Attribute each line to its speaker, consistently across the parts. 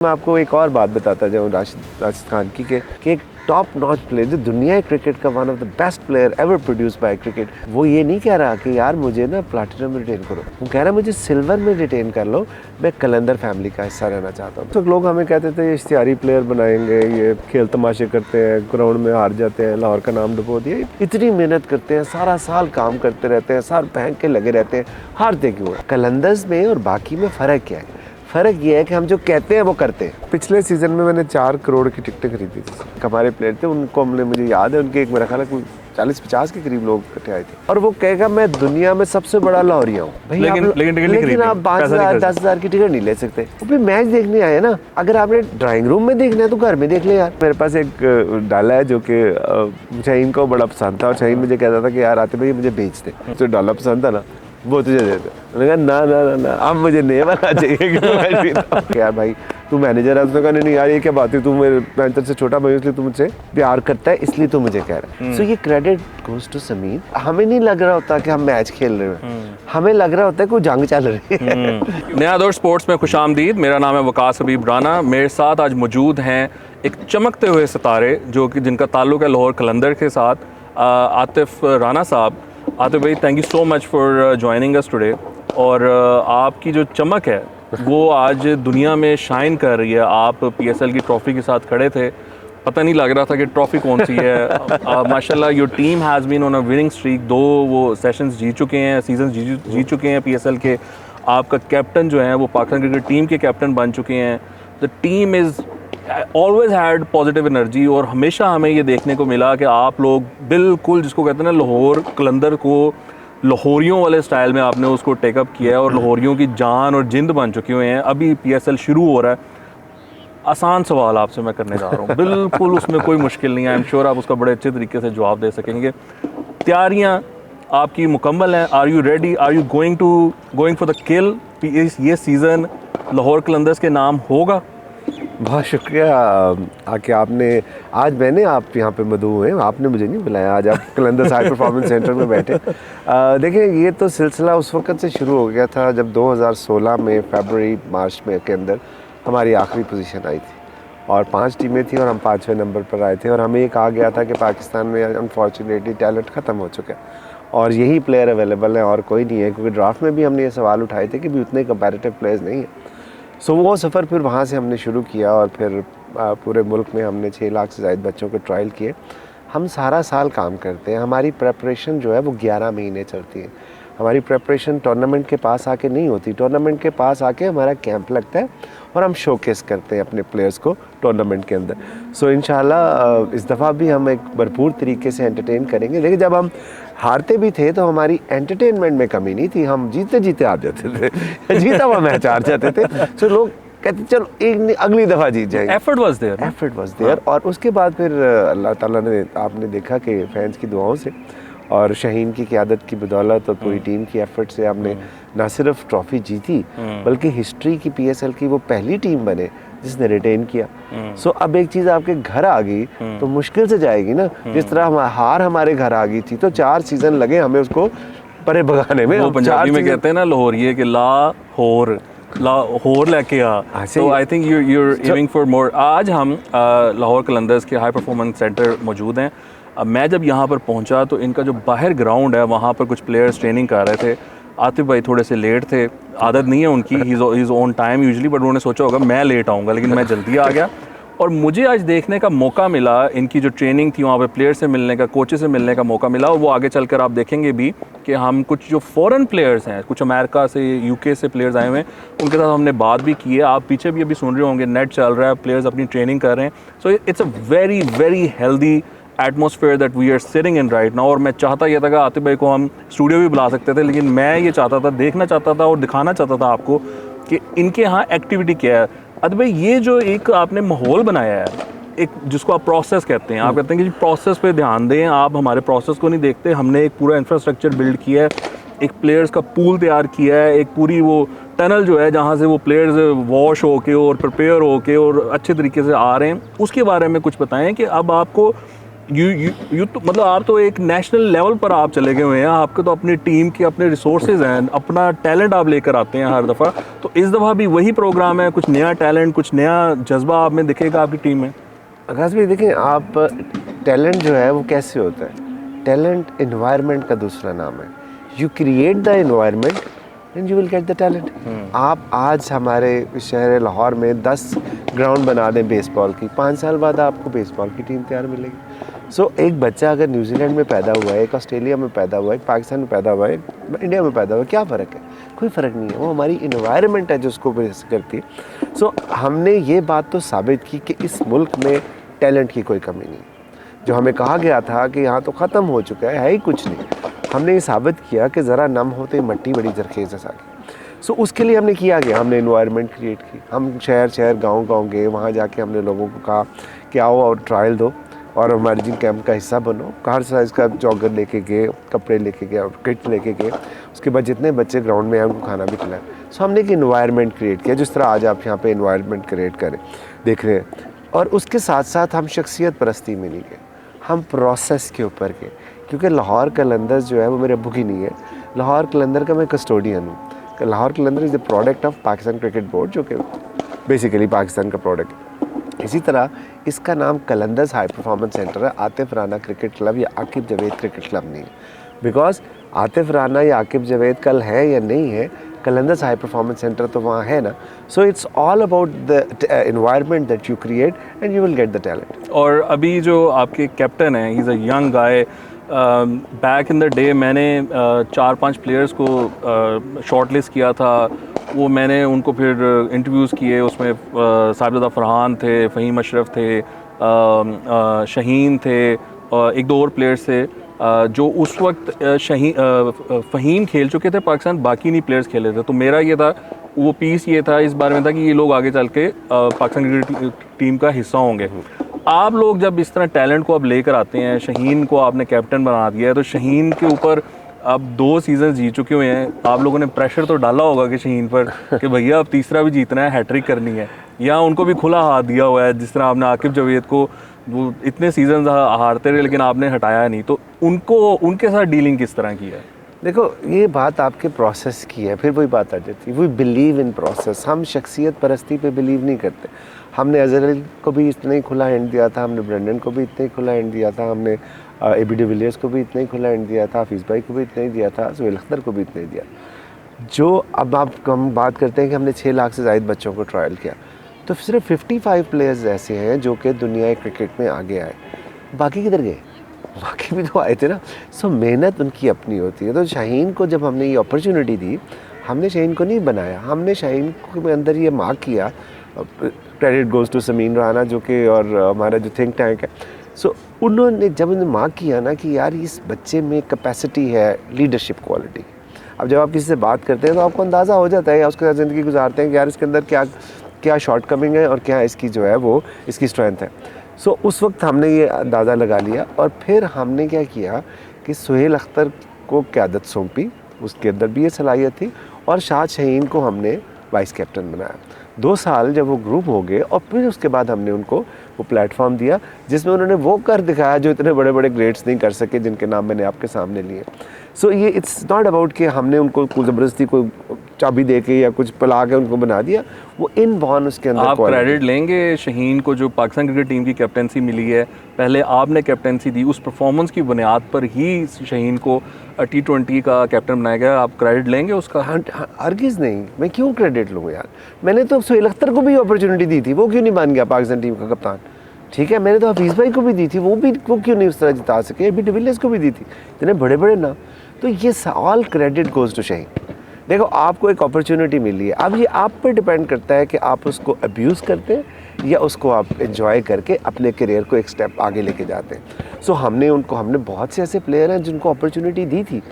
Speaker 1: मैं आपको एक और बात बताता जाऊँ राशिद खान की कि एक टॉप नॉच प्लेयर जो दुनिया क्रिकेट का one of the best player ever produce by cricket, वो ये नहीं कह रहा कि यार मुझे ना प्लैटिनम में रिटेन करो, वो कह रहा मुझे सिल्वर में रिटेन कर लो, मैं कलंदर फैमिली का हिस्सा रहना चाहता हूँ। तो लोग हमें कहते थे ये इश्तिहारी प्लेयर बनाएंगे, ये खेल तमाशे करते हैं, ग्राउंड में हार जाते हैं, लाहौर का नाम डुबो दिया। इतनी मेहनत करते हैं, सारा साल काम करते रहते हैं, सार फेंक के लगे रहते हैं, हारते क्यों है? कलंदर्स में और बाकी में फ़र्क क्या है? फ़र्क ये है कि हम जो कहते हैं वो करते हैं। पिछले सीज़न में मैंने 4 करोड़ की टिकटें खरीदी थी। हमारे प्लेयर थे, उनको हमने, मुझे याद है, उनके एक मेरा ख्याल है 40-50 के करीब लोग इकट्ठे आए थे, और वो कहेगा मैं दुनिया में सबसे बड़ा लाहौरिया हूँ। लेकिन आप 5,000 10,000 की टिकट नहीं ले सकते। वो भी मैच देखने आए ना, अगर आपने ड्राइंग रूम में देखना है तो घर में देख ले यार। मेरे पास एक डाला है जो कि शाहीन को बड़ा पसंद था, और शाहीन मुझे कहता था कि यार आते भाई मुझे बेच दे, तो डाला पसंद था ना, वो तुझे दे दे। मैंने कहा ना ना ना, अब मुझे नहीं वाला चाहिए। यार भाई तू मैनेजर है। उसने कहा नहीं यार ये क्या बात है, तू मेरे मैनेजर से छोटा भाई, इसलिए तू मुझसे प्यार करता है, इसलिए तू मुझे कह रहा है। सो ये क्रेडिट गोज टू समीर। हमें नहीं लग रहा होता कि हम मैच खेल रहे हैं, हमें लग रहा होता है कोई जंग चल रही है।
Speaker 2: नया दौर स्पोर्ट्स में खुशामदीद। मेरा नाम है वकास हबीब राना। मेरे साथ आज मौजूद हैं एक चमकते हुए सितारे जो कि जिनका ताल्लुक है लाहौर कलंदर के साथ, आतिफ राना साहब। आतिफ भाई, thank you so much for joining us today. और आपकी जो चमक है वो आज दुनिया में शाइन कर रही है। आप पीएसएल की ट्रॉफ़ी के साथ खड़े थे, पता नहीं लग रहा था कि ट्रॉफ़ी कौन सी है। माशाल्लाह your team has been on a winning streak. 2 वो सेशंस जीत चुके हैं, सीजन जीत चुके हैं पीएसएल के। आपका कैप्टन जो है वो पाकिस्तान क्रिकेट टीम के कैप्टन बन चुके हैं। The team is always had positive energy, और हमेशा हमें ये देखने को मिला कि आप लोग बिल्कुल जिसको कहते हैं ना, लाहौर कलंदर को लाहौरियों वाले स्टाइल में आपने उसको टेकअप किया है, और लाहौरियों की जान और जिंद बन चुके हुए हैं। अभी पीएसएल शुरू हो रहा है। आसान सवाल आपसे मैं करने जा रहा हूँ, बिल्कुल उसमें कोई मुश्किल नहीं है। आई एम श्योर आप उसका बड़े अच्छे तरीके से जवाब दे सकेंगे। तैयारियाँ आपकी मुकम्मल हैं? Are you ready? Are you going for the kill? ये सीज़न लाहौर कलंदर्स के नाम होगा?
Speaker 1: बहुत शुक्रिया आके आपने, आज मैंने, आप यहाँ पे मदऊ हैं, आपने मुझे नहीं बुलाया, आज आप कलंदर्स हाई परफॉर्मेंस सेंटर में बैठे। देखिए ये तो सिलसिला उस वक्त से शुरू हो गया था जब 2016 में फरवरी मार्च में के अंदर हमारी आखिरी पोजीशन आई थी, और 5 टीमें थी और हम 5वें नंबर पर आए थे, और हमें ये कहा गया था कि पाकिस्तान में अनफॉर्चुनेटली टैलेंट ख़त्म हो चुका है और यही प्लेयर अवेलेबल है और कोई नहीं है, क्योंकि ड्राफ्ट में भी हमने ये सवाल उठाए थे कि भी उतने कंपैरेटिव प्लेयर्स नहीं है। सो वो सफ़र फिर वहाँ से हमने शुरू किया, और फिर पूरे मुल्क में हमने 6 लाख से ज़्यादा बच्चों को ट्रायल किए। हम सारा साल काम करते हैं, हमारी प्रेपरेशन जो है वो 11 महीने चलती है। हमारी प्रेपरेशन टूर्नामेंट के पास आके नहीं होती, टूर्नामेंट के पास आके हमारा कैंप लगता है और हम शोकेस करते हैं अपने प्लेयर्स को टूर्नामेंट के अंदर। सो इंशाल्लाह इस दफ़ा भी हम एक भरपूर तरीके से एंटरटेन करेंगे। लेकिन जब हम हारते भी थे तो हमारी एंटरटेनमेंट में कमी नहीं थी, हम जीते जीते हार जाते थे, जीता हुआ मैच हार जाते थे। सो लोग कहते चलो एक अगली दफ़ा जीत जाएंगे।
Speaker 2: Effort was there.
Speaker 1: और उसके बाद फिर अल्लाह ताला ने, आपने देखा कि फैंस की दुआओं से और शाहीन की क़यादत की बदौलत और पूरी टीम की एफर्ट से हमने ना सिर्फ ट्रॉफ़ी जीती बल्कि हिस्ट्री की पीएसएल की वो पहली टीम बने जिसने रिटेन किया। सो अब एक चीज़ आपके घर आ गई तो मुश्किल से जाएगी ना। जिस तरह हार हमारे घर आ गई थी तो 4 सीज़न लगे हमें उसको परे भगाने में।
Speaker 2: वो पंजाबी में कहते हैं ना लाहौरिये के लाहौर लेके आ। तो I think you're aiming for more। आज हम लाहौर कलंदर्स के हाई परफॉर्मेंस सेंटर मौजूद हैं। मैं जब यहाँ पर पहुँचा तो इनका जो बाहर ग्राउंड है वहाँ पर कुछ प्लेयर्स ट्रेनिंग कर रहे थे। आतिफ भाई थोड़े से लेट थे, आदत नहीं है उनकी, he is on time usually, but उन्होंने सोचा होगा मैं लेट आऊँगा, लेकिन मैं जल्दी आ गया। और मुझे आज देखने का मौका मिला, इनकी जो ट्रेनिंग थी वहाँ पे प्लेयर से मिलने का, कोचेस से मिलने का मौका मिला। और वो आगे चलकर आप देखेंगे भी कि हम कुछ जो फॉरेन प्लेयर्स हैं, कुछ अमेरिका से, यूके से प्लेयर्स आए हुए हैं, उनके साथ हमने बात भी की है। आप पीछे भी अभी सुन रहे होंगे, नेट चल रहा है, प्लेयर्स अपनी ट्रेनिंग कर रहे हैं। So it's a very very healthy atmosphere that we are sitting in right now. और मैं चाहता ये था कि आतिफ भाई को हम स्टूडियो भी बुला सकते थे, लेकिन मैं ये चाहता था, देखना चाहता था और दिखाना चाहता था आपको कि इनके यहाँ एक्टिविटी क्या है। आतिफ भाई ये जो एक आपने माहौल बनाया है, एक जिसको आप प्रोसेस कहते हैं, आप कहते हैं कि प्रोसेस पे ध्यान दें, आप हमारे प्रोसेस को नहीं देखते। हमने एक पूरा इंफ्रास्ट्रक्चर बिल्ड किया है, एक प्लेयर्स का पूल तैयार किया है, एक पूरी वो टनल जो है जहाँ से वो प्लेयर्स वॉश होके और प्रिपेयर होके और अच्छे तरीके से आ रहे हैं, उसके बारे में कुछ बताएं कि अब आपको यू तो मतलब आप तो एक नेशनल लेवल पर आप चले गए हुए हैं, आपके तो अपनी टीम के अपने रिसोर्सेज हैं, अपना टैलेंट आप लेकर आते हैं हर दफ़ा। तो इस दफ़ा भी वही प्रोग्राम है, कुछ नया टैलेंट, कुछ नया जज्बा आप में दिखेगा आपकी टीम में?
Speaker 1: आकाश भाई देखिए, आप टैलेंट जो है वो कैसे होता है, टैलेंट इन्वायरमेंट का दूसरा नाम है। You create the environment and you will get the talent. आप आज हमारे शहर लाहौर में 10 ग्राउंड बना दें बेसबॉल की, 5 साल बाद आपको बेसबॉल की टीम तैयार मिलेगी। सो एक बच्चा अगर न्यूजीलैंड में पैदा हुआ है, एक ऑस्ट्रेलिया में पैदा हुआ है, एक पाकिस्तान में पैदा हुआ है, इंडिया में पैदा हुआ है, क्या फ़र्क है? कोई फ़र्क नहीं है, वो हमारी इन्वायरमेंट है जो उसको बेस करती है। सो हमने ये बात तो साबित की कि इस मुल्क में टैलेंट की कोई कमी नहीं। जो हमें कहा गया था कि यहाँ तो ख़त्म हो चुका है ही कुछ नहीं, हमने ये साबित किया कि ज़रा नम होते मट्टी बड़ी जरखेज़ है साकी। सो उसके लिए हमने किया गया, हमने इन्वायरमेंट क्रिएट की। हम शहर शहर गांव गए, वहाँ जाके हमने लोगों को कहा कि आओ और ट्रायल दो और हमारे जिम कैंप का हिस्सा बनो। हर साइज़ का जॉगर लेके गए, कपड़े लेके गए, किट लेके गए। उसके बाद जितने बच्चे ग्राउंड में आए उनको खाना भी खिलाया। सो हमने एक इन्वायरमेंट क्रिएट किया, जिस तरह आज आप यहाँ पे इन्वायरमेंट क्रिएट करें देख रहे हैं। और उसके साथ साथ हम शख्सियत परस्ती में नहीं गए, हम प्रोसेस के ऊपर गए। क्योंकि लाहौर कलंदर्स जो है वो मेरे बुक ही नहीं है, लाहौर कलंदर का मैं कस्टोडियन हूँ। Lahore Qalandar is the product of Pakistan cricket board, जो कि बेसिकली पाकिस्तान का प्रोडक्ट है। इसी तरह इसका नाम कलंदर्स हाई परफॉर्मेंस सेंटर है, आतिफ राना क्रिकेट क्लब या आकिब जवेद क्रिकेट क्लब नहीं है। बिकॉज आतिफ राना या आकिब जवेद कल है या नहीं है, कलंदर्स हाई परफॉर्मेंस सेंटर तो वहाँ है ना। So it's all about the environment that you create and you will get the talent.
Speaker 2: और अभी जो आपके कैप्टन हैं, he is a young guy. Back in the day मैंने 4-5 प्लेयर्स को शॉर्टलिस्ट किया था, वो मैंने उनको फिर इंटरव्यूज़ किए। उसमें साहिबजादा फरहान थे, फ़हीम अशरफ थे, शहीन थे, एक दो और प्लेयर्स थे जो उस वक्त फ़हीम खेल चुके थे पाकिस्तान, बाकी नहीं प्लेयर्स खेले थे। तो मेरा ये था, वो पीस ये था इस बारे में था कि ये लोग आगे चल के पाकिस्तान क्रिकेट टीम का हिस्सा होंगे। आप लोग जब इस तरह टैलेंट को अब लेकर आते हैं, शहीन को आपने कैप्टन बना दिया है, तो शहीन के ऊपर अब 2 सीज़न जीत चुके हुए हैं, आप लोगों ने प्रेशर तो डाला होगा कि शहीन पर कि भैया अब तीसरा भी जीतना है, हैट्रिक करनी है, या उनको भी खुला हाथ दिया हुआ है? जिस तरह आपने आकिब जवेद को, वो इतने सीजन हारते रहे लेकिन आपने हटाया नहीं, तो उनको उनके साथ डीलिंग किस तरह की है?
Speaker 1: देखो, ये बात आपके प्रोसेस की है, फिर वही बात आ जाती है, वी बिलीव इन प्रोसेस। हम शख्सियत परस्ती पे बिलीव नहीं करते। हमने अजहर अली को भी इतना ही खुला हैंड दिया था, हमने ब्रेंडन को भी इतना ही खुला हैंड दिया था, हमने एबी डिविलियर्स को भी इतना ही खुला हैंड दिया था, हाफिज़ भाई को भी इतना ही दिया था, सुहेल अख्तर को भी इतना ही दिया। जो अब हम बात करते हैं कि हमने 6 लाख से ज़ायद बच्चों को ट्रायल किया, तो सिर्फ 55 प्लेयर्स ऐसे हैं जो कि दुनिया क्रिकेट में आगे आए। बाकी किधर गए? बाकी भी तो आए थे ना। सो मेहनत उनकी अपनी होती है। तो शाहीन को जब हमने ये अपॉर्चुनिटी दी, हमने शाहीन को नहीं बनाया, हमने शाहीन के अंदर ये मार्क किया। Credit goes to Sameen Rana जो कि और हमारा जो थिंक टैंक है। सो उन्होंने जब उन्हें मार्क किया ना कि यार इस बच्चे में कैपेसिटी है, लीडरशिप क्वालिटी। अब जब आप किसी से बात करते हैं तो आपको अंदाज़ा हो जाता है, या उसके साथ ज़िंदगी गुजारते हैं कि यार इसके अंदर क्या शॉर्ट कमिंग है और क्या इसकी जो है वो इसकी स्ट्रेंथ है। सो उस वक्त हमने ये अंदाज़ा लगा लिया और फिर हमने क्या किया कि सुहेल अख्तर को क़यादत सौंपी, उसके अंदर भी ये सलाहियत थी, और शाद शहीन को हमने वाइस कैप्टन बनाया। 2 साल जब वो ग्रुप हो गए और फिर उसके बाद हमने उनको वो प्लेटफॉर्म दिया जिसमें उन्होंने वो कर दिखाया जो इतने बड़े बड़े ग्रेट्स नहीं कर सके, जिनके नाम मैंने आपके सामने लिए। सो ये इट्स नॉट अबाउट कि हमने उनको ज़बरदस्ती कोई चाबी दे के या कुछ पिला के उनको बना दिया, वो इन बॉर्न उसके अंदर।
Speaker 2: आप क्रेडिट लेंगे शहीन को जो पाकिस्तान क्रिकेट टीम की कैप्टनसी मिली है, पहले आपने कैप्टनसी दी, उस परफॉर्मेंस की बुनियाद पर ही शहीन को T20 का कैप्टन बनाया गया, आप क्रेडिट लेंगे उसका?
Speaker 1: हरगिज़ नहीं, मैं क्यों क्रेडिट लूँगा यार? मैंने तो सुहेल अख्तर को भी अपॉर्चुनिटी दी थी, वो क्यों नहीं बन गया पाकिस्तान टीम का कप्तान? ठीक है, मैंने तो हाफिज़ भाई को भी दी थी, वो क्यों नहीं उस तरह जिता सके? एबी डिविलियर्स को भी दी थी, इतने बड़े बड़े नाम। तो ये all credit goes to Shaheen. देखो, आपको एक अपॉर्चुनिटी मिली है, अब ये आप पर डिपेंड करता है कि आप उसको अब्यूज़ करते हैं या उसको आप एंजॉय करके अपने करियर को एक स्टेप आगे लेके जाते हैं। सो हमने बहुत से ऐसे प्लेयर हैं जिनको अपॉर्चुनिटी दी थी,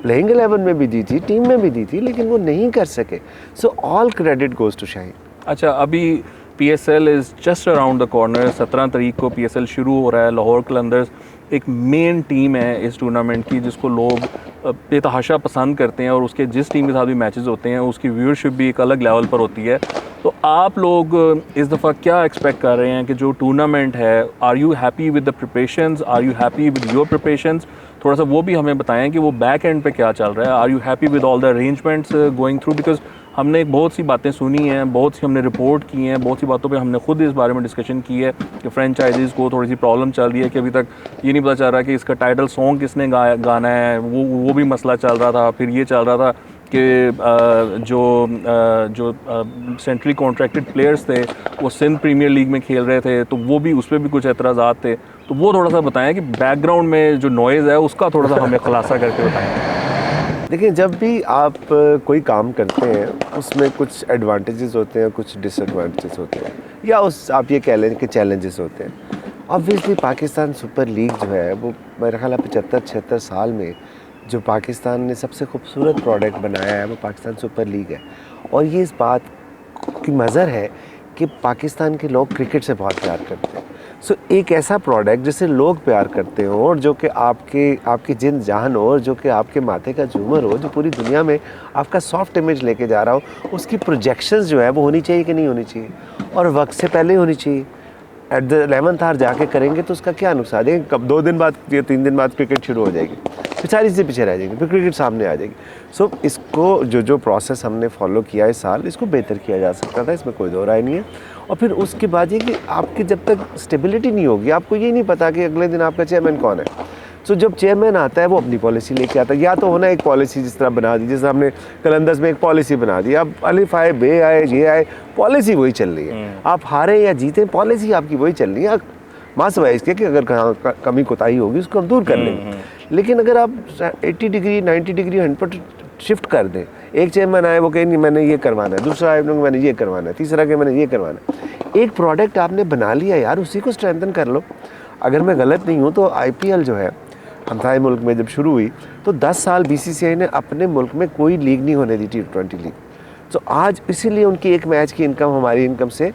Speaker 1: प्लेइंग 11 में भी दी थी, टीम में भी दी थी, लेकिन वो नहीं कर सके। So all credit goes to Shaheen.
Speaker 2: अच्छा, अभी PSL is just around the corner. 17 तारीख को PSL शुरू हो रहा है। लाहौर कलंदर्स एक मेन टीम है इस टूर्नामेंट की, जिसको लोग बेतहाशा पसंद करते हैं और उसके जिस टीम के साथ भी मैचेस होते हैं उसकी व्यूअरशिप भी एक अलग लेवल पर होती है। तो आप लोग इस दफ़ा क्या एक्सपेक्ट कर रहे हैं कि जो टूर्नामेंट है, are you happy with the preparations, are you happy with your preparations? थोड़ा सा वो भी हमें बताएं कि वो बैक एंड पे क्या चल रहा है। Are you happy with all the arrangements going through? Because हमने बहुत सी बातें सुनी हैं, बहुत सी हमने रिपोर्ट की हैं, बहुत सी बातों पे हमने खुद इस बारे में डिस्कशन की है कि फ्रेंचाइजीज़ को थोड़ी सी प्रॉब्लम चल रही है कि अभी तक ये नहीं पता चल रहा कि इसका टाइटल सॉन्ग किसने गाना है। वो भी मसला चल रहा था। फिर ये चल रहा था कि जो सेंट्रली कॉन्ट्रैक्टेड प्लेयर्स थे वो सिंध प्रीमियर लीग में खेल रहे थे, तो वो भी उस पर भी कुछ एतराज़ात थे। तो वो थोड़ा सा बताएं कि बैकग्राउंड में जो नॉइज़ है उसका थोड़ा सा हमें खुलासा करके बताएं।
Speaker 1: देखिए, जब भी आप कोई काम करते हैं उसमें कुछ एडवांटेजेस होते हैं, कुछ डिसएडवांटेजेस होते हैं, या उस आप ये कह लें कि चैलेंजेस होते हैं। ऑब्वियसली पाकिस्तान सुपर लीग जो है वो मेरा ख्याल है 75-76 साल में जो पाकिस्तान ने सबसे खूबसूरत प्रोडक्ट बनाया है वो पाकिस्तान सुपर लीग है। और ये इस बात की मज़र है कि पाकिस्तान के लोग क्रिकेट से बहुत प्यार करते हैं। सो एक ऐसा प्रोडक्ट जिसे लोग प्यार करते हो और जो कि आपकी जिन जान हो और जो कि आपके माथे का झूमर हो, जो पूरी दुनिया में आपका सॉफ्ट इमेज लेके जा रहा हो, उसकी प्रोजेक्शंस जो है वो होनी चाहिए कि नहीं होनी चाहिए, और वक्त से पहले होनी चाहिए। एट द 11th आवर जाके करेंगे तो उसका क्या नुकसान है? कब 2 दिन बाद या 3 दिन बाद क्रिकेट शुरू हो जाएगी, फिर सारी चीज़ें पीछे रह जाएंगी, फिर क्रिकेट सामने आ जाएगी। सो इसको जो प्रोसेस हमने फॉलो किया इस साल, इसको बेहतर किया जा सकता था, इसमें कोई दो राय नहीं है। और फिर उसके बाद ये कि आपकी जब तक स्टेबिलिटी नहीं होगी, आपको ये नहीं पता कि अगले दिन आपका चेयरमैन कौन है। सो जब चेयरमैन आता है वो अपनी पॉलिसी लेके आता है, या तो होना एक पॉलिसी जिस तरह बना दी, जैसे हमने कलंदर्स में एक पॉलिसी बना दी, अब अलिफ आए बे आए ये आए, पॉलिसी वही चल रही है। आप हारे या जीते, पॉलिसी आपकी वही चल रही है, माँ सिवाय इसके कि अगर कहाँ कमी कोताही होगी उसको हम दूर कर लेंगे। लेकिन अगर आप 80 डिग्री 90 डिग्री 100% शिफ्ट कर दें, एक चेयरमैन आए वो कहे नहीं मैंने ये करवाना है, दूसरा आए मैंने ये करवाना है, तीसरा के मैंने ये करवाना है। एक प्रोडक्ट आपने बना लिया यार, उसी को स्ट्रेंथन कर लो। अगर मैं गलत नहीं हूँ तो IPL जो है हमारे मुल्क में जब शुरू हुई तो 10 साल BCCI ने अपने मुल्क में कोई लीग नहीं होने दी, T20 लीग। तो आज इसीलिए उनकी एक मैच की इनकम हमारी इनकम से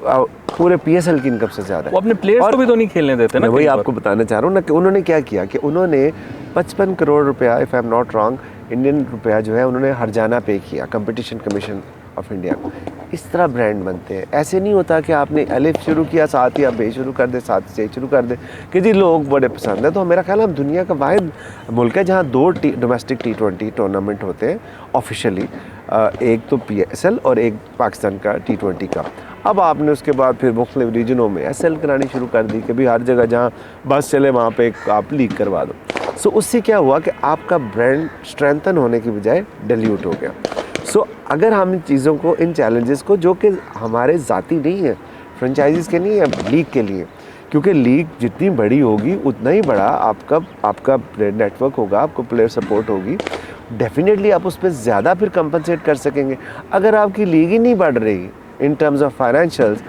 Speaker 1: पूरे PSL की इनकम से ज़्यादा है।
Speaker 2: वो अपने प्लेयर्स को भी तो नहीं खेलने देते ना।
Speaker 1: मैं वही आपको बताना चाह रहा हूँ ना कि उन्होंने क्या किया कि उन्होंने 55 करोड़ रुपया, if I am not wrong, Indian रुपया जो है उन्होंने हरजाना पे किया कंपटीशन कमीशन ऑफ इंडिया को। इस तरह ब्रांड बनते हैं। ऐसे नहीं होता कि आपने अलिफ शुरू किया साथ ही आप बे शुरू कर दे, साथ से शुरू कर दे कि जी लोग बड़े पसंद है। तो मेरा ख्याल है हम दुनिया का वाहिद मुल्क है जहाँ 2 डोमेस्टिक T20 टूर्नामेंट होते हैं ऑफिशियली, एक तो PSL और एक पाकिस्तान का T20 का। अब आपने उसके बाद फिर मुख्तलिफ रीजनों में SL करानी शुरू कर दी कि भी हर जगह जहाँ बस चले वहाँ पे आप लीग करवा दो। सो उससे क्या हुआ कि आपका ब्रांड स्ट्रेंथन होने की बजाय डिल्यूट हो गया। सो अगर हम इन चीज़ों को, इन चैलेंजेस को, जो कि हमारे ज़ाती नहीं है, फ्रेंचाइजीज़ के नहीं है, लीग के लिए, क्योंकि लीग जितनी बड़ी होगी उतना ही बड़ा आपका नेटवर्क होगा, आपको प्लेयर सपोर्ट होगी, डेफिनेटली आप उस पर ज़्यादा फिर कंपनसेट कर सकेंगे। अगर आपकी लीग ही नहीं बढ़ रही इन टर्म्स ऑफ फाइनेंशियल्स,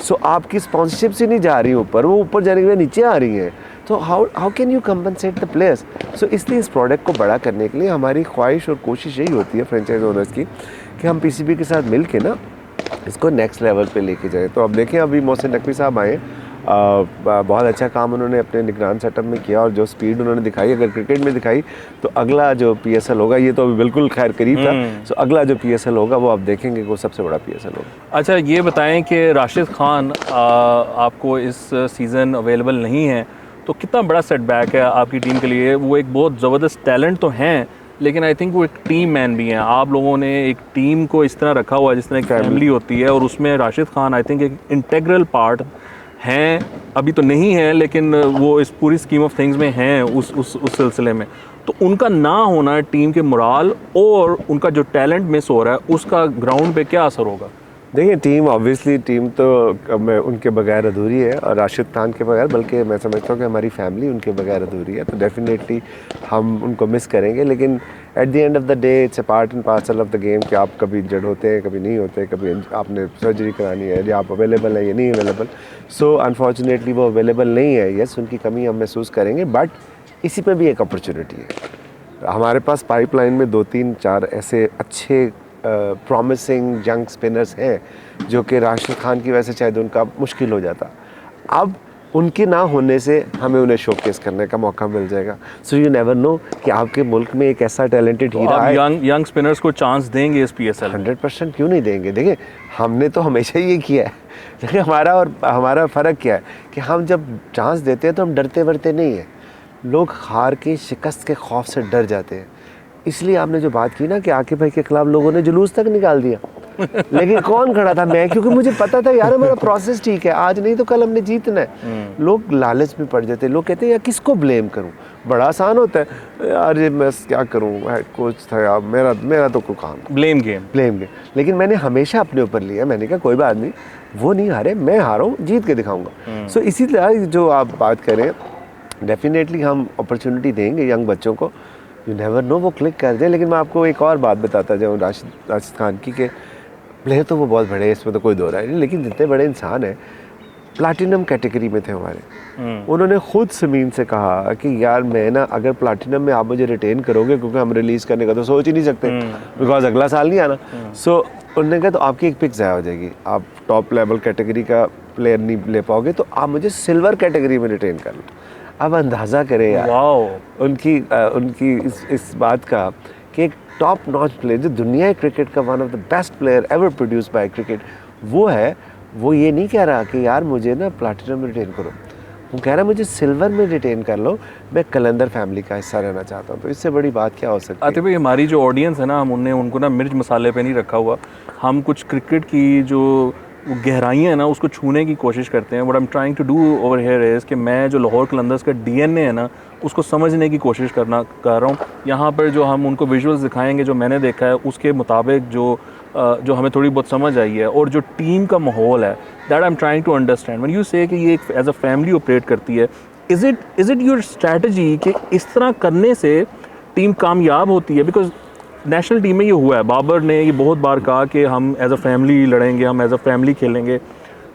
Speaker 1: सो आपकी स्पॉन्सरशिप्स ही नहीं जा रही ऊपर, वो ऊपर जाने के लिए नीचे आ रही हैं, तो how can you compensate the players? So इसलिए इस प्रोडक्ट को बड़ा करने के लिए हमारी ख्वाहिश और कोशिश यही होती है फ्रेंचाइज ओनर्स की कि हम PCB के साथ मिल के ना इसको नेक्स्ट लेवल पे लेके जाएं। तो अब देखें, अभी मोहसिन नकवी साहब आए, बहुत अच्छा काम उन्होंने अपने निगरान सेटअप में किया और जो स्पीड उन्होंने दिखाई, अगर क्रिकेट में दिखाई तो अगला जो PSL होगा, ये तो अभी बिल्कुल खैर करीब था, सो अगला जो PSL होगा वो आप देखेंगे वो सबसे बड़ा PSL होगा।
Speaker 2: अच्छा, ये बताएं कि राशिद खान आपको इस सीज़न अवेलेबल नहीं है तो कितना बड़ा सेटबैक है आपकी टीम के लिए? वो एक बहुत ज़बरदस्त टैलेंट तो हैं, लेकिन आई थिंक वो एक टीम मैन भी हैं। आप लोगों ने एक टीम को इस तरह रखा हुआ है जिस तरह एक फैमिली होती है, और उसमें राशिद खान आई थिंक एक इंटेग्रल पार्ट हैं। अभी तो नहीं है लेकिन वो इस पूरी स्कीम ऑफ थिंग्स में हैं उस सिलसिले में। तो उनका ना होना टीम के मोराल और उनका जो टैलेंट मिस हो रहा है उसका ग्राउंड पे क्या असर होगा?
Speaker 1: देखिए, टीम ऑब्वियसली टीम तो उनके बगैर अधूरी है, और राशिद खान के बगैर, बल्कि मैं समझता हूँ कि हमारी फैमिली उनके बगैर अधूरी है। तो डेफिनेटली हम उनको मिस करेंगे, लेकिन at the end of the day it's a part and parcel of the game कि आप कभी इंजर्ड होते हैं, कभी नहीं होते, कभी आपने सर्जरी करानी है, या आप अवेलेबल है या नहीं अवेलेबल। सो अनफॉर्चुनेटली वो अवेलेबल नहीं है। यस, उनकी कमी हम महसूस करेंगे, बट इसी में भी एक अपॉर्चुनिटी है। हमारे पास पाइपलाइन में 2-3-4 ऐसे अच्छे प्रॉमिसिंग यंग स्पिनर्स हैं जो कि राशिद खान की वजह से शायद उनका मुश्किल हो जाता। अब उनके ना होने से हमें उन्हें शोकेस करने का मौका मिल जाएगा। सो यू नेवर नो कि आपके मुल्क में एक ऐसा टैलेंटेड हीरा है।
Speaker 2: यंग स्पिनर्स को चांस देंगे इस PSL?
Speaker 1: 100% क्यों नहीं देंगे। देखिए हमने तो हमेशा ये किया है। देखिए हमारा फ़र्क क्या है कि हम जब चांस देते हैं तो हम डरते वरते नहीं हैं। लोग हार के शिकस्त के खौफ से डर जाते हैं। इसलिए आपने जो बात की ना कि आकिब भाई के खिलाफ लोगों ने जुलूस तक निकाल दिया लेकिन कौन खड़ा था? मैं, क्योंकि मुझे पता था यार हमारा प्रोसेस ठीक है, आज नहीं तो कल हमने जीतना है। लोग लालच में पड़ जाते हैं। लोग कहते हैं यार किसको ब्लेम करूं? बड़ा आसान होता है यार, ये मैं क्या करूं, हेड कोच था यार, मेरा तो कोई काम।
Speaker 2: Blame game.
Speaker 1: लेकिन मैंने हमेशा अपने ऊपर लिया। मैंने कहा कोई बात नहीं, वो नहीं हारे, मैं हारा हूँ, जीत के दिखाऊंगा। सो इसी तरह जो आप बात करें, डेफिनेटली हम अपॉर्चुनिटी देंगे यंग बच्चों को। यू नेवर नो वो क्लिक कर दे। लेकिन मैं आपको एक और बात बताता जाऊँ राशिद खान की, के प्लेयर तो वो बहुत बड़े हैं, इसमें तो कोई दो राय नहीं, लेकिन जितने बड़े इंसान हैं प्लाटिनम कैटेगरी में थे हमारे। उन्होंने खुद समीन से कहा कि यार मैं ना, अगर प्लाटिनम में आप मुझे रिटेन करोगे, क्योंकि हम रिलीज़ करने का तो सोच ही नहीं सकते बिकॉज अगला साल नहीं आना। सो उन्होंने कहा तो आपकी एक पिक ज़ाया हो जाएगी, आप टॉप लेवल कैटेगरी का प्लेयर नहीं ले पाओगे, तो आप मुझे सिल्वर कैटेगरी में रिटेन कर लो। अब अंदाज़ा करें यार उनकी इस बात का कि एक टॉप नॉच प्लेयर जो दुनिया क्रिकेट का one of the best player ever produce by cricket वो है, वो ये नहीं कह रहा कि यार मुझे ना प्लैटिनम में रिटेन करो, वो कह रहा है मुझे सिल्वर में रिटेन कर लो, मैं कलंदर फैमिली का हिस्सा रहना चाहता हूँ। तो इससे बड़ी बात क्या हो सकती है?
Speaker 2: आतिफ भाई, हमारी जो ऑडियंस है ना, हम उनको ना मिर्च मसाले पे नहीं रखा हुआ। हम कुछ क्रिकेट की जो गहराइयाँ हैं ना उसको छूने की कोशिश करते हैं। What I am trying to do over here is कि मैं जो लाहौर कलंदर्स का DNA है ना उसको समझने की कोशिश कर रहा हूँ। यहाँ पर जो हम उनको विजुअल्स दिखाएंगे, जो मैंने देखा है उसके मुताबिक जो हमें थोड़ी बहुत समझ आई है, और जो टीम का माहौल है, that I am trying to understand. When you say कि ये एक एज अ फैमिली ऑपरेट करती है, इज़ इट योर स्ट्रैटेजी कि इस तरह करने से टीम कामयाब होती है? बिकॉज नेशनल टीम में ये हुआ है, बाबर ने ये बहुत बार कहा कि हम एज अ फैमिली लड़ेंगे, हम एज अ फैमिली खेलेंगे।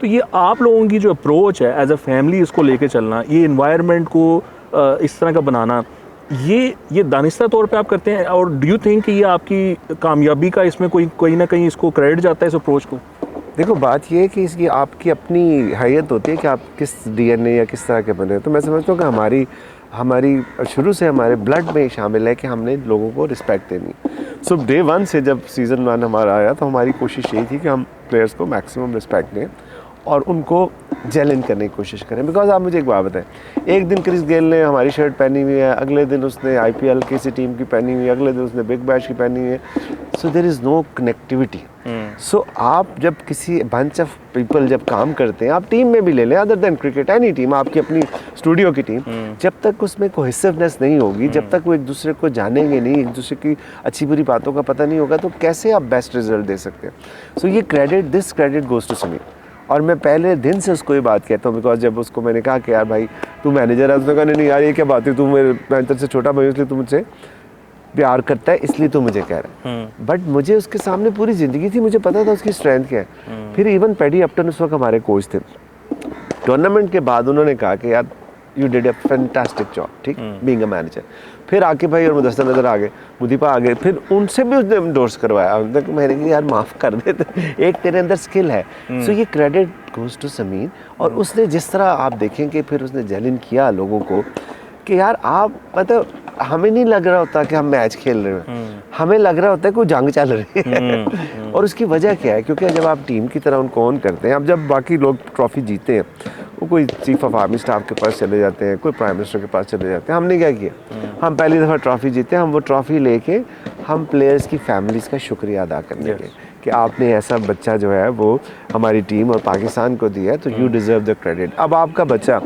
Speaker 2: तो ये आप लोगों की जो अप्रोच है एज अ फैमिली इसको लेके चलना, ये इन्वायरमेंट को इस तरह का बनाना, ये दानिस्ता तौर पे आप करते हैं? और डू यू थिंक कि ये आपकी कामयाबी का इसमें कोई ना कहीं इसको क्रेडिट जाता है इस अप्रोच को?
Speaker 1: देखो बात ये है कि इसकी आपकी अपनी हैयत होती है कि आप किस DNA या किस तरह के बने हो। तो मैं समझता हूँ कि हमारी शुरू से हमारे ब्लड में शामिल है कि हमने लोगों को रिस्पेक्ट देनी। सो डे 1 से जब सीज़न 1 हमारा आया तो हमारी कोशिश यही थी कि हम प्लेयर्स को मैक्सिमम रिस्पेक्ट दें और उनको जेल इन करने की कोशिश करें। बिकॉज आप मुझे एक बात बताएं, एक दिन क्रिस गेल ने हमारी शर्ट पहनी हुई है, अगले दिन उसने IPL किसी टीम की पहनी हुई है, अगले दिन उसने बिग बैश की पहनी हुई है। So there is no connectivity. So आप जब किसी बंच ऑफ पीपल जब काम करते हैं, आप टीम में भी ले लें, other than cricket any team, आपकी अपनी स्टूडियो की टीम, जब तक उसमें कोहेसिवनेस नहीं होगी, जब तक वो एक दूसरे को जानेंगे नहीं, एक दूसरे की अच्छी बुरी बातों का पता नहीं होगा, तो कैसे आप बेस्ट रिजल्ट दे सकते हैं? सो ये this credit goes to Sameer. और मैं पहले दिन से उसको ये बात कहता हूँ, बिकॉज जब उसको मैंने कहा कि यार भाई तू मैनेजर है, उसने कहा नहीं यार ये क्या बात है, तू मेरे मैनेजर से छोटा भाई, इसलिए तू मुझसे प्यार करता है, इसलिए तो मुझे कह रहा है। बट मुझे उसके सामने पूरी ज़िंदगी थी, मुझे पता था उसकी स्ट्रेंथ क्या है। फिर इवन पैडी अपटन उस वक्त हमारे कोच थे। टूर्नामेंट के बाद उन्होंने कहा कि यार you did a fantastic job, ठीक, बीइंग अ मैनेजर। फिर आकिब भाई और मुदस्सिर नज़र आ गए, मुदीपा आ गए, फिर उनसे भी उसने एंडोर्स करवाया। मैंने कहा यार माफ़ कर दे, एक तेरे अंदर स्किल है। सो ये क्रेडिट गोज़ टू समीन। और उसने जिस तरह आप देखेंगे फिर उसने जेलिन किया लोगों को कि यार आप मतलब हमें नहीं लग रहा होता कि हम मैच खेल रहे हैं, हमें लग रहा होता है कोई जंग चल रही है। और उसकी वजह क्या है? क्योंकि जब आप टीम की तरह उनको ऑन करते हैं, अब जब बाकी लोग ट्रॉफी जीते हैं, वो कोई चीफ ऑफ आर्मी स्टाफ के पास चले जाते हैं, कोई प्राइम मिनिस्टर के पास चले जाते हैं। हमने क्या किया? हम पहली दफ़ा ट्रॉफी जीते, हम वो ट्रॉफी लेके हम प्लेयर्स की फैमिलीज़ का शुक्रिया अदा करने के कि आपने ऐसा बच्चा जो है वो हमारी टीम और पाकिस्तान को दिया है, तो यू डिज़र्व द क्रेडिट। अब आपका बच्चा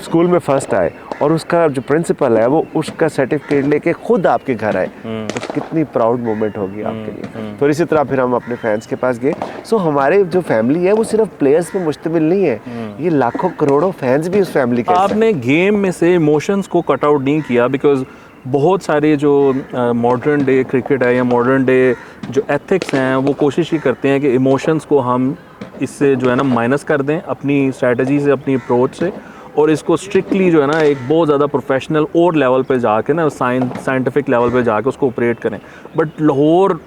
Speaker 1: स्कूल में फर्स्ट आए और उसका जो प्रिंसिपल है वो उसका सर्टिफिकेट लेके खुद आपके घर आए, तो कितनी प्राउड मोमेंट होगी आपके लिए। तो इसी तरह फिर हम अपने फैंस के पास गए। सो हमारे जो फैमिली है वो सिर्फ प्लेयर्स पे मुश्तमिल नहीं है, ये लाखों करोड़ों फैंस भी उस फैमिली के।
Speaker 2: आपने गेम में से इमोशंस को कट आउट नहीं किया, बिकॉज बहुत सारे जो मॉडर्न डे क्रिकेट है या मॉडर्न डे जो एथिक्स हैं वो कोशिश ही करते हैं कि इमोशंस को हम इससे जो है ना माइनस कर दें अपनी स्ट्रेटजी से, अपनी अप्रोच से, और इसको स्ट्रिक्टली जो है ना एक बहुत ज़्यादा प्रोफेशनल और लेवल पे जाके ना साइंटिफिक लेवल पे जाके उसको ऑपरेट करें। बट लाहौर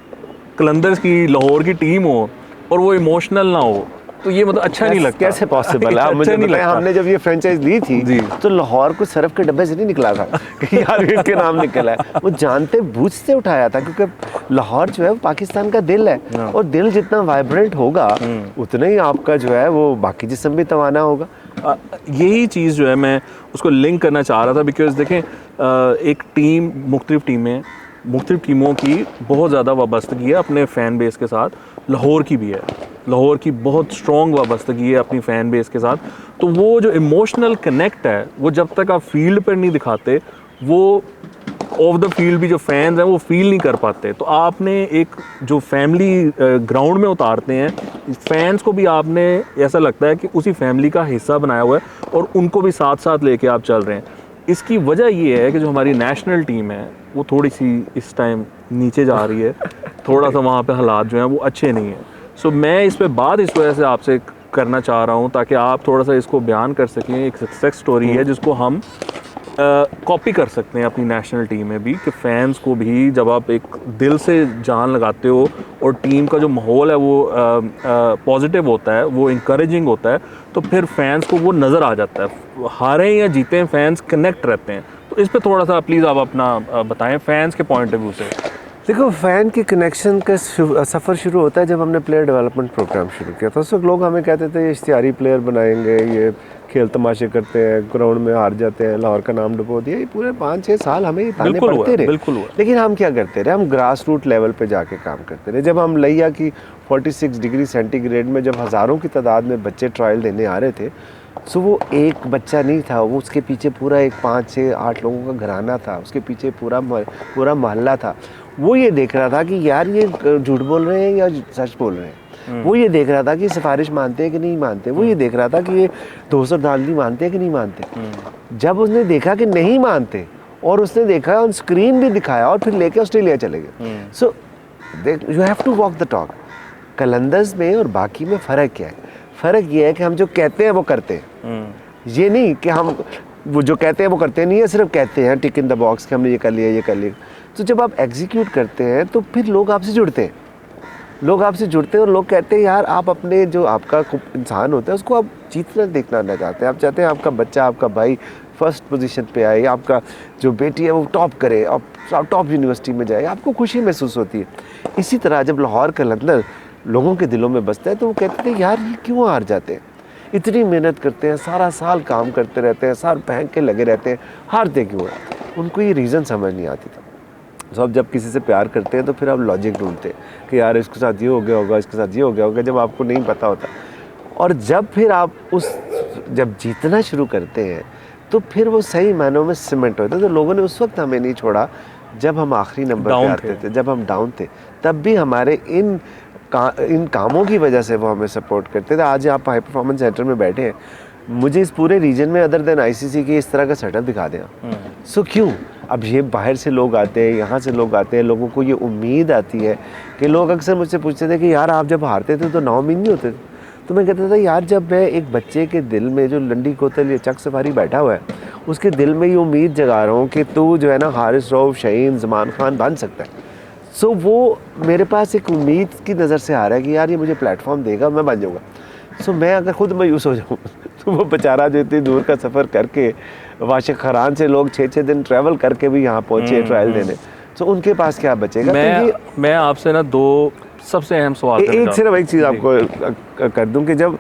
Speaker 2: कलंदर्स की लाहौर की टीम हो और वो इमोशनल ना हो, तो ये मतलब अच्छा नहीं लगता।
Speaker 1: कैसे पॉसिबल है? आप मुझे बताएं, हमने जब ये फ्रेंचाइज ली थी तो लाहौर को सरफ के डब्बे से नहीं निकला था कि यार इसके नाम निकला है, वो जानते बूझते उठाया था, क्योंकि लाहौर जो है वो पाकिस्तान का दिल है, और दिल जितना वाइब्रेंट होगा उतना ही आपका जो है वो बाकी जिस्म भी तवाना होगा।
Speaker 2: यही चीज़ जो है मैं उसको लिंक करना चाह रहा था, बिकॉज देखें एक टीम, मुख्तलिफ टीमों की बहुत ज़्यादा वाबस्तगी है अपने फ़ैन बेस के साथ। लाहौर की भी है, लाहौर की बहुत स्ट्रॉन्ग वाबस्तगी है अपनी फ़ैन बेस के साथ। तो वो जो इमोशनल कनेक्ट है वो जब तक आप फील्ड पर नहीं दिखाते, वो ऑफ द फील्ड भी जो फैंस हैं वो फील नहीं कर पाते। तो आपने एक जो फैमिली ग्राउंड में उतारते हैं, फैंस को भी आपने ऐसा लगता है कि उसी फैमिली का हिस्सा बनाया हुआ है और उनको भी साथ साथ लेके आप चल रहे हैं। इसकी वजह ये है कि जो हमारी नेशनल टीम है वो थोड़ी सी इस टाइम नीचे जा रही है, थोड़ा सा वहाँ पे हालात जो हैं वो अच्छे नहीं हैं। सो मैं इस पे बात इस वजह से आपसे करना चाह रहा हूँ ताकि आप थोड़ा सा इसको बयान कर सकें। एक सक्सेस स्टोरी है जिसको हम कॉपी कर सकते हैं अपनी नेशनल टीम में भी, कि फैंस को भी जब आप एक दिल से जान लगाते हो और टीम का जो माहौल है वो पॉजिटिव होता है, वो इंकरेजिंग होता है, तो फिर फैंस को वो नज़र आ जाता है। हारें या जीतें फैंस कनेक्ट रहते हैं। तो इस पर थोड़ा सा प्लीज़ आप अपना बताएं फैंस के पॉइंट ऑफ व्यू से।
Speaker 1: देखो, फ़ैन की कनेक्शन का सफ़र शुरू होता है जब हमने प्लेयर डेवलपमेंट प्रोग्राम शुरू किया था। उस वक्त लोग हमें कहते थे ये इश्तिहारी प्लेयर बनाएंगे, ये खेल तमाशे करते हैं, ग्राउंड में हार जाते हैं, लाहौर का नाम डुबो दिया। ये पूरे 5-6 साल हमें ये ताने पड़ते रहे।
Speaker 2: बिल्कुल हुआ।
Speaker 1: लेकिन हम क्या करते रहे, हम ग्रास रूट लेवल पे जाके काम करते रहे। जब हम लिया कि 46 डिग्री सेंटीग्रेड में जब हज़ारों की तादाद में बच्चे ट्रायल देने आ रहे थे, सो वो एक बच्चा नहीं था, वो उसके पीछे पूरा एक 5-6-8 लोगों का घराना था, उसके पीछे पूरा मोहल्ला था। वो ये देख रहा था कि यार ये झूठ बोल रहे हैं या सच बोल रहे हैं। वो ये देख रहा था कि सिफारिश मानते हैं कि नहीं मानते। वो ये देख रहा था कि ये 200 डालनी मानते हैं कि नहीं मानते। जब उसने देखा कि नहीं मानते और उसने देखा ऑन स्क्रीन भी दिखाया और फिर लेके ऑस्ट्रेलिया चले गए। So you have to walk the talk. Qalandars में और बाकी में फ़र्क क्या है? फ़र्क ये है कि हम जो कहते हैं वो करते हैं। ये नहीं कि हम वो जो कहते हैं वो करते नहीं है, सिर्फ कहते हैं टिक इन द बॉक्स कि हमने ये कर लिया, ये कर लिया। तो जब आप एग्जीक्यूट करते हैं तो फिर लोग आपसे जुड़ते हैं, लोग आपसे जुड़ते हैं और लोग कहते हैं यार आप अपने जो आपका इंसान होता है उसको आप जीतना देखना ना चाहते हैं। आप चाहते हैं आपका बच्चा, आपका भाई फर्स्ट पोजीशन पे आए, आपका जो बेटी है वो टॉप करे, आप टॉप यूनिवर्सिटी में जाए, आपको खुशी महसूस होती है। इसी तरह जब लाहौर कलंदर लोगों के दिलों में बसता है तो वो कहते थे यार ये क्यों हार जाते हैं, इतनी मेहनत करते हैं, सारा साल काम करते रहते हैं, साल फेंक के लगे रहते हैं, हारते क्यों हैं? उनको ये रीज़न समझ नहीं आती था। तो अब जब किसी से प्यार करते हैं तो फिर आप लॉजिक ढूंढते हैं कि यार इसके साथ ये हो गया होगा, इसके साथ ये हो गया होगा, जब आपको नहीं पता होता। और जब फिर आप जब जीतना शुरू करते हैं तो फिर वो सही मायनों में सीमेंट होता है। तो लोगों ने उस वक्त हमें नहीं छोड़ा जब हम आखिरी नंबर पे आते थे, जब हम डाउन थे, तब भी हमारे इन कामों की वजह से वो हमें सपोर्ट करते थे। आज आप हाई परफॉर्मेंस सेंटर में बैठे हैं, मुझे इस पूरे रीजन में अदर देन आईसीसी के इस तरह का सेटअप दिखा दें। सो क्यों? अब ये बाहर से लोग आते हैं, यहाँ से लोग आते हैं, लोगों को ये उम्मीद आती है कि लोग अक्सर मुझसे पूछते थे कि यार आप जब हारते थे तो नाउमीद नहीं होते थे। तो मैं कहता था यार जब मैं एक बच्चे के दिल में जो लंडी कोतल या चक सफारी बैठा हुआ है उसके दिल में ये उम्मीद जगा रहा हूँ कि तू जो है ना हारिस रऊफ, शाहीन, ज़मान खान बन सकता है। सो वो मेरे पास एक उम्मीद की नज़र से आ रहा है कि यार ये मुझे प्लेटफॉर्म देगा, मैं बन जाऊँगा। सो मैं अगर खुद मायूस हो जाऊँ तो वो बेचारा जो इतनी दूर का सफ़र करके वाशिक खरान से लोग 6-6 दिन ट्रैवल करके भी यहाँ पहुँचे ट्रायल देने, तो उनके पास क्या बचेगा?
Speaker 2: मैं आपसे ना दो सबसे अहम सवाल
Speaker 1: सिर्फ एक चीज़ आपको कर दूं कि जब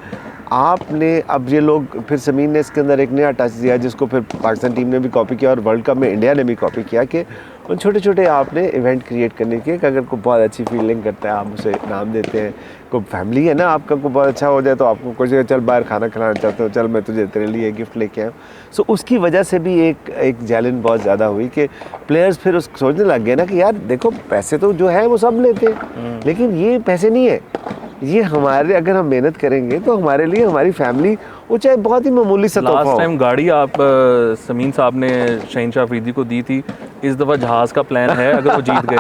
Speaker 1: आपने अब ये लोग फिर समीन ने इसके अंदर एक नया टच दिया जिसको फिर पाकिस्तान टीम ने भी कॉपी किया और वर्ल्ड कप में इंडिया ने भी कॉपी किया कि उन छोटे छोटे आपने इवेंट क्रिएट करने के, कि अगर कोई बहुत अच्छी फीलिंग करता है आप उसे नाम देते हैं। कोई फैमिली है ना आपका, कोई बहुत अच्छा हो जाए तो आपको कुछ चल बाहर खाना खिलाना चाहते हो, चल मैं तुझे तेरे लिए गिफ्ट लेके आया। सो उसकी वजह से भी एक जैलन बहुत ज़्यादा हुई कि प्लेयर्स फिर उस सोचने लग गए ना कि यार देखो पैसे तो जो है वो सब लेते हैं, लेकिन ये पैसे नहीं है, ये हमारे, अगर हम मेहनत करेंगे तो हमारे लिए हमारी फैमिली, वो चाहे बहुत ही मामूली सा तोहफा हो।
Speaker 2: लास्ट टाइम गाड़ी आप समीन साहब ने शहीनशाह अफरीदी को दी थी, इस दफ़ा जहाज़ का प्लान है अगर वो जीत गए।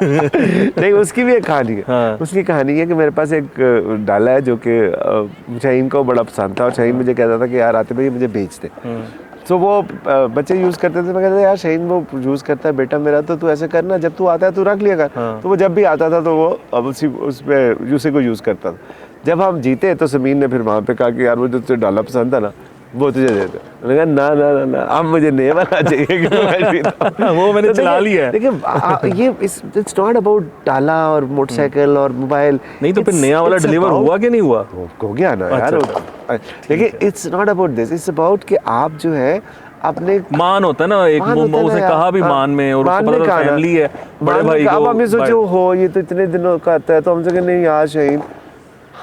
Speaker 1: नहीं, उसकी भी एक कहानी है। हाँ। उसकी कहानी है कि मेरे पास एक डाला है जो कि शाहीन को बड़ा पसंद था और शाहीन मुझे कहता था कि यार आते भाई मुझे बेच दे। तो वो बच्चे यूज़ करते थे, मैं कहता था यार शाहीन वो यूज़ करता है बेटा मेरा, तो तू ऐसे करना जब तू आता है तू रख लिया कर। तो वो जब भी आता था तो वो अब उसी को यूज़ करता था। जब हम जीते तो समीन ने फिर वहाँ पे कहा कि यार वो जो तुझे डाला पसंद था ना वो तुझे दे दे। मैंने कहा ना ना ना ना अब मुझे नए वाला चाहिए कि मैं जीता हूं।
Speaker 2: वो मैंने चला लिया है।
Speaker 1: देखिए ये इट्स नॉट अबाउट डाला और मोटरसाइकिल और मोबाइल।
Speaker 2: नहीं तो फिर नया वाला डिलीवर हुआ कि नहीं हुआ?
Speaker 1: हो गया ना यार। देखिए it's not about this, it's about कि आप जो है अपने
Speaker 2: मान होता है ना एक, उसने कहा भी मान में, और उसको पता था फैमिली है बड़े भाई को।
Speaker 1: अब हम ये सोचो हो ये तो इतने दिनों का आता है तो हमसे नहीं यार शाहीन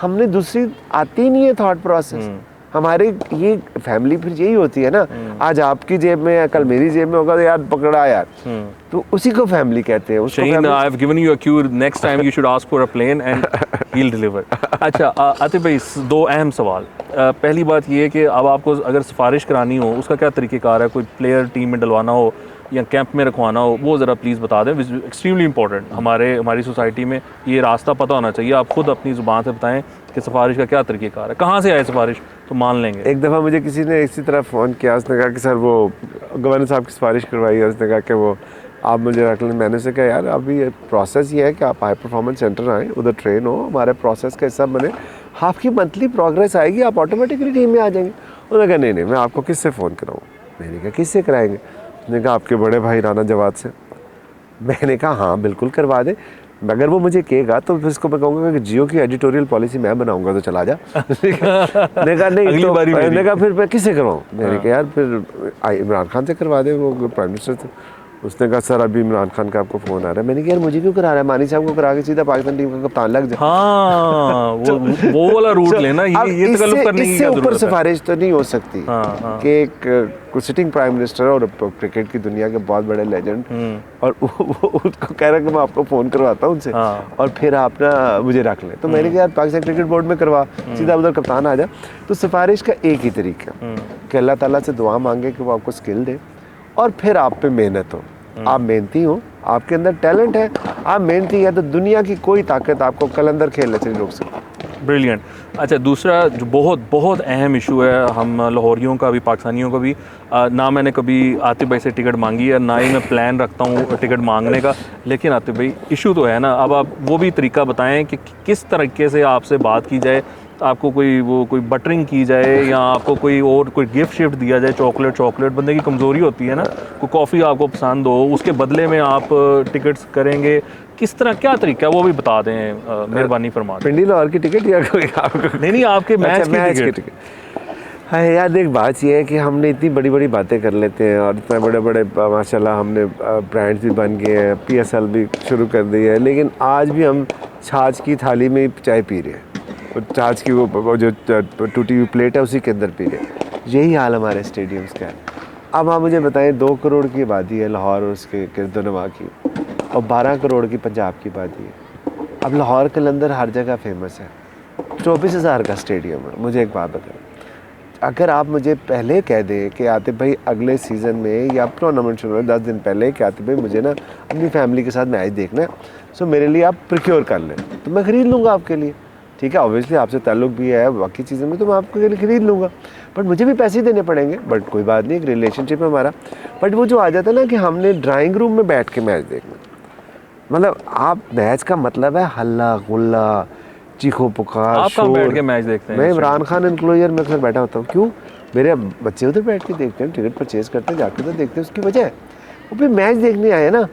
Speaker 1: हमने दूसरी आती नहीं है थॉट प्रोसेस हमारे। ये फैमिली फिर यही होती है ना, आज आपकी जेब में या कल मेरी जेब में होगा तो यार पकड़ा यार, तो उसी को फैमिली कहते हैं।
Speaker 2: Shaheen, I have given you a queue, next time you should ask for a plane and he will deliver. अच्छा आतिफ भाई, दो अहम सवाल। पहली बात ये है कि अब आपको अगर सिफारिश करानी हो उसका क्या तरीक़ेकार है? कोई प्लेयर टीम में डलवाना हो या कैंप में रखवाना हो, वो ज़रा प्लीज़ बता दें। एक्सट्रीमली इंपॉर्टेंट, हमारी सोसाइटी में ये रास्ता पता होना चाहिए। आप खुद अपनी ज़ुबान से बताएं कि सिफारिश का क्या तरीक़ेकार है, कहाँ से आए सिफारिश, तो मान लेंगे।
Speaker 1: एक दफ़ा मुझे किसी ने इसी तरह फ़ोन किया, उसने कहा कि सर वो गवर्नर साहब की सिफारिश करवाई है, उसने कहा कि वो आप मुझे रख लें। मैंने से कहा यार अभी ये प्रोसेस ये है कि आप हाई परफॉर्मेंस सेंटर आएँ, उधर ट्रेन हो, हमारे प्रोसेस का हिस्सा बने, आपकी मंथली प्रोग्रेस आएगी, आप ऑटोमेटिकली टीम में आ जाएंगे। उन्होंने कहा नहीं मैं आपको किससे फ़ोन कराऊँ? मैंने कहा किससे कराएंगे? उसने कहा आपके बड़े भाई राना जवाद से। मैंने कहा हाँ बिल्कुल करवा दे, अगर वो मुझे कहेगा तो फिर इसको मैं कहूँगा कि जियो की एडिटोरियल पॉलिसी मैं बनाऊंगा तो चला जा। मैंने कहा नहीं तो मैंने कहा फिर मैं किससे करवाऊँ? मैंने कहा यार फिर इमरान खान से करवा दे, वो प्राइम मिनिस्टर से। उसने कहा सर अभी इमरान खान का आपको फ़ोन आ रहा है। मैंने कहा यार मुझे क्यों करा रहा है, मानी साहब को करा के सीधा पाकिस्तान टीम का कप्तान लग जाए।
Speaker 2: हाँ वो वाला रूट लेना, ये तकल्लुफ़ करने की क्या ज़रूरत है?
Speaker 1: ऊपर सिफारिश तो नहीं हो सकती कि एक सिटिंग प्राइम मिनिस्टर और क्रिकेट की दुनिया के बहुत बड़े लेजेंड और वो उसको कह रहा है कि मैं आपको फ़ोन करवाता हूँ उनसे और फिर आप ना मुझे रख लें। तो मैंने कहा यार पाकिस्तान क्रिकेट बोर्ड में करवा, सीधा उधर कप्तान आ जा। तो सिफारिश का एक ही तरीका कि अल्लाह ताला से दुआ मांगे कि वो आपको स्किल दे और फिर आप पे मेहनत हो, आप मेहनती हो, आपके अंदर टैलेंट है, आप मेहनती है, तो दुनिया की कोई ताकत आपको कलंदर खेलने से नहीं रोक सकती।
Speaker 2: ब्रिलियंट। अच्छा दूसरा जो बहुत बहुत अहम इशू है, हम लाहौरियों का भी पाकिस्तानियों का भी, ना मैंने कभी आतिफ भाई से टिकट मांगी है, ना ही मैं प्लान रखता हूँ टिकट मांगने का, लेकिन आतिफ भाई इशू तो है ना। अब आप वो भी तरीका बताएं कि किस तरीके से आपसे बात की जाए, आपको कोई बटरिंग की जाए या आपको कोई गिफ्ट शिफ्ट दिया जाए, चॉकलेट बंदे की कमज़ोरी होती है ना, कोई कॉफ़ी आपको पसंद हो उसके बदले में आप टिकट्स करेंगे, किस तरह क्या तरीका है वो भी बता दें, मेहरबानी फरमा दें।
Speaker 1: पिंडी लाहौर की टिकट या कोई आपको?
Speaker 2: नहीं आपके मैच की टिकट।
Speaker 1: हाँ यार देख बात ये है कि हमने इतनी बड़ी बड़ी बातें कर लेते हैं और इतने बड़े बड़े माशाल्लाह हमने ब्रांड्स भी बन गए हैं, PSL भी शुरू कर दी है, लेकिन आज भी हम छाछ की थाली में चाय पी रहे हैं, छाछ की वो जो टूटी हुई प्लेट है उसी के अंदर पी रहे हैं। यही हाल हमारे स्टेडियम्स का है। अब आप मुझे बताएं 2 करोड़ की आबादी है लाहौर और उसके गिरदोनवा की, और 12 करोड़ की पंजाब की आबादी है। अब लाहौर कलंदर हर जगह फेमस है, 24,000 का स्टेडियम है। मुझे एक बात बताएं, अगर आप मुझे पहले कह दें कि आतिफ भाई अगले सीज़न में या टूर्नामेंट शुरू में 10 दिन पहले कि आतिफ भाई मुझे ना अपनी फैमिली के साथ मैच देखना है, सो मेरे लिए आप प्रिक्योर कर लें, तो मैं ख़रीद लूँगा आपके लिए। ठीक है, ऑब्वियसली आपसे ताल्लुक़ भी है बाकी चीज़ों में, तो मैं आपके लिए ख़रीद लूँगा, बट मुझे भी पैसे देने पड़ेंगे। बट कोई बात नहीं, एक रिलेशनशिप है हमारा। बट वो जो आ जाता है ना कि हमने ड्राइंग रूम में बैठ के मैच देखना, मतलब आप मैच का मतलब है हल्ला गुल्ला, चीखो पुकार,
Speaker 2: शोर। बैठ के मैच देखते हैं?
Speaker 1: मैं इमरान खान एनक्लोजर में अक्सर बैठा होता हूँ। क्यों? मेरे बच्चे उधर बैठ के देखते हैं, टिकट परचेज करते हैं, जाके उधर देखते हैं। उसकी वजह है वो भी मैच देखने आए ना।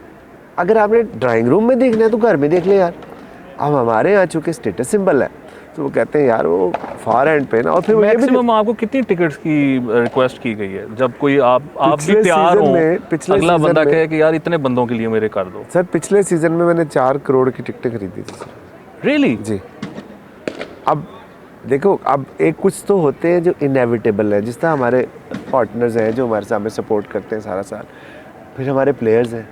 Speaker 1: अगर आपने ड्राइंग रूम में देखना है तो घर में देख ले यार। अब हमारे यहाँ चूँकि स्टेटस सिंबल है तो वो कहते हैं यार वो फार एंड पे ना। और फिर
Speaker 2: मैक्सिमम आपको कितनी टिकट्स की रिक्वेस्ट की गई है? जब कोई आप भी तैयार हो, अगला बंदा कहे कि यार इतने बंदों के लिए मेरे कर दो।
Speaker 1: सर पिछले सीजन में मैंने 4 करोड़ की टिकटें खरीदी थी सर।
Speaker 2: रियली?
Speaker 1: जी। अब देखो, अब एक कुछ तो होते हैं जो इनएविटेबल है, जिस तरह हमारे पार्टनर्स हैं जो हमारे साथ में सपोर्ट करते हैं सारा साल, फिर हमारे प्लेयर्स हैं।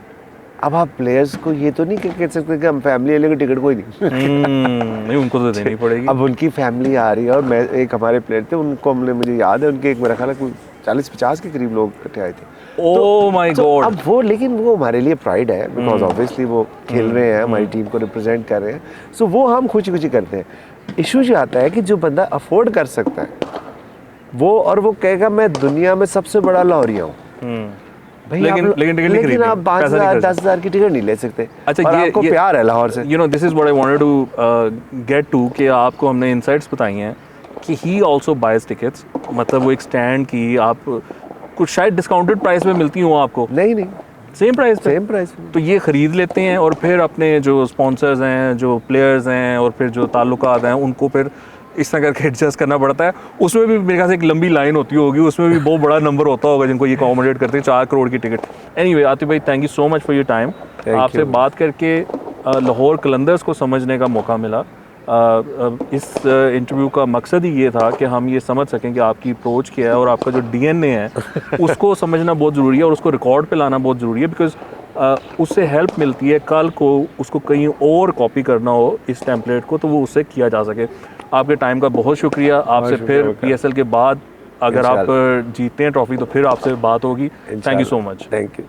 Speaker 1: अब आप प्लेयर्स को ये तो नहीं कह सकते कि हम फैमिली वाले को टिकट कोई नहीं
Speaker 2: उनको तो देनी पड़ेगी।
Speaker 1: अब उनकी फैमिली आ रही है, और मैं एक हमारे प्लेयर थे उनको हमने, मुझे याद है उनके एक मेरा ख्याल है 40-50 के करीब लोग इकट्ठे आए थे।
Speaker 2: Oh my God.
Speaker 1: अब वो, लेकिन वो हमारे लिए प्राइड है, बिकॉज ऑब्वियसली वो खेल रहे हैं, हमारी टीम को रिप्रेजेंट कर रहे हैं, सो वो हम खुशी खुशी करते हैं। इशू जो आता है कि जो बंदा अफोर्ड कर सकता है वो, और वो कहेगा मैं दुनिया में सबसे बड़ा लाहौरिया हूँ, भाई
Speaker 2: लेकिन
Speaker 1: आप-
Speaker 2: लेकिन टिकट नहीं
Speaker 1: लेकिन
Speaker 2: खरीदनी,
Speaker 1: आप 5,000
Speaker 2: पैसा नहीं खर्चना।
Speaker 1: 10,000 की टिकट नहीं ले सकते।
Speaker 2: अच्छा,
Speaker 1: और आपको प्यार है लाहौर से।
Speaker 2: You know this is what I wanted to get to, कि आपको हमने इनसाइट्स बताई हैं कि ही आल्सो बाइज टिकट्स, मतलब वो एक स्टैंड की आप कुछ शायद डिस्काउंटेड प्राइस में मिलती हो आपको,
Speaker 1: नहीं नहीं,
Speaker 2: सेम प्राइस पे,
Speaker 1: सेम प्राइस।
Speaker 2: तो ये ख़रीद लेते हैं और फिर अपने जो स्पॉन्सर्स हैं, जो प्लेयर्स हैं और फिर जो ताल्लुकात हैं उनको फिर इस तरह करके एडजस्ट करना पड़ता है। उसमें भी मेरे ख्याल से एक लंबी लाइन होती होगी, उसमें भी बहुत बड़ा नंबर होता होगा जिनको ये अकोमोडेट करते हैं, 4 करोड़ की टिकट। एनीवे आतिफ भाई, thank you so much for your time. आपसे
Speaker 1: you.
Speaker 2: बात करके लाहौर कलंदर्स को समझने का मौका मिला। इस इंटरव्यू का मकसद ही ये था कि हम ये समझ सकें कि आपकी अप्रोच क्या है और आपका जो डीएनए है उसको समझना बहुत ज़रूरी है और उसको रिकॉर्ड पे लाना बहुत ज़रूरी है, बिकॉज उससे हेल्प मिलती है कल को उसको कहीं और कॉपी करना हो इस टेम्पलेट को, तो वो उससे किया जा सके। आपके टाइम का बहुत शुक्रिया। आपसे फिर PSL के बाद अगर आप जीतते हैं ट्रॉफी तो फिर आपसे बात होगी। Thank you so much.
Speaker 1: Thank you.